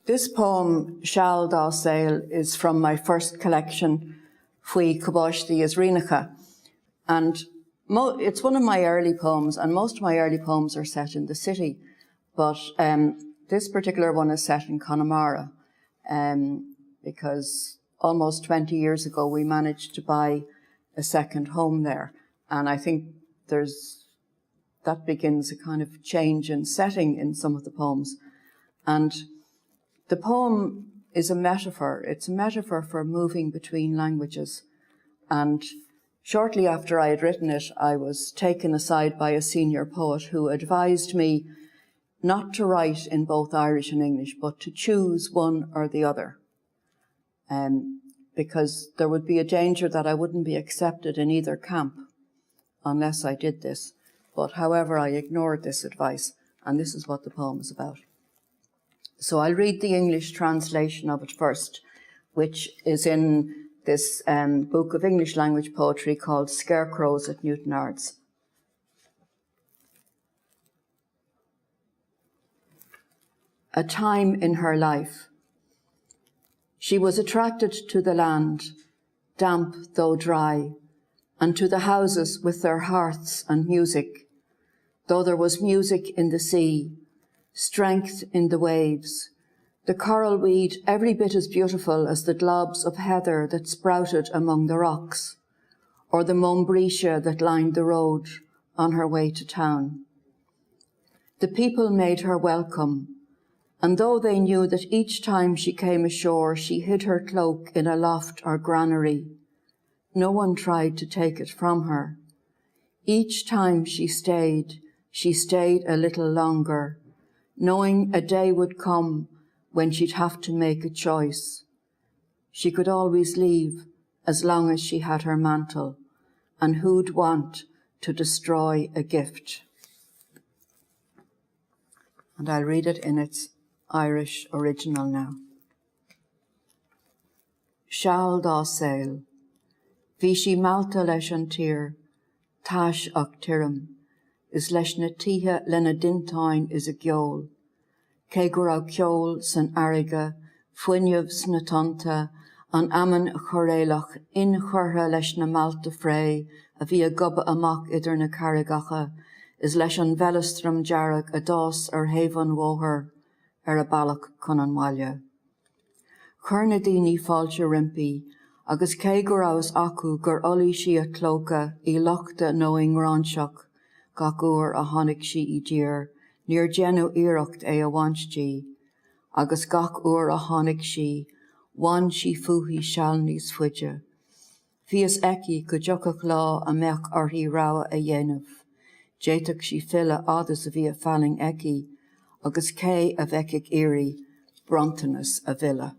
This poem, Saol de Fréine, is from my first collection, Faoi Cobáistí is Rianacha. And it's one of my early poems, and most of my early poems are set in the city. But this particular one is set in Connemara, because almost 20 years ago we managed to buy a second home there. And I think that begins a kind of change in setting in some of the poems. And the poem is a metaphor. It's a metaphor for moving between languages. And shortly after I had written it, I was taken aside by a senior poet who advised me not to write in both Irish and English, but to choose one or the other. Because there would be a danger that I wouldn't be accepted in either camp unless I did this. But however, I ignored this advice, and this is what the poem is about. So I'll read the English translation of it first, which is in this book of English language poetry called Scarecrows at Newtonards. A time in her life. She was attracted to the land, damp though dry, and to the houses with their hearths and music, though there was music in the sea, strength in the waves, the coral weed every bit as beautiful as the globs of heather that sprouted among the rocks, or the mombretia that lined the road on her way to town. The people made her welcome, and though they knew that each time she came ashore she hid her cloak in a loft or granary, no one tried to take it from her. Each time she stayed a little longer, knowing a day would come when she'd have to make a choice. She could always leave as long as she had her mantle, and who'd want to destroy a gift? And I'll read it in its Irish original now. Saol de Fréine, bhí sí malta leis an tír, táis ach tirim, is leis na tithe lena dintáin is a geol. Cé gur á ceol san airige, fuinneamh sna tonta, an aman choréilech in churtha leis na malta fré, a bhí a gubba amach idir na carrigacha, is leis an velestrum jarrag a dás ar havan wóthar, ar a ballach chun an mhaile. Chur na daoine fáilte rimpi, agus cé gur ás acu gur olí si a clóca í lochta knowing ránseach, gach uair a tháinig si I dír, níor genu iirecht é a bhaintí, agus gach uair a tháinig si, bhain si fuaithe seall níos fuide. Bhíos eici go deochach lá a meach orthaí rogha a dhéanamh, déiteach si fille ádas a bhí a falling eici, agus cé a bheiceach éirí, brontanas a villa.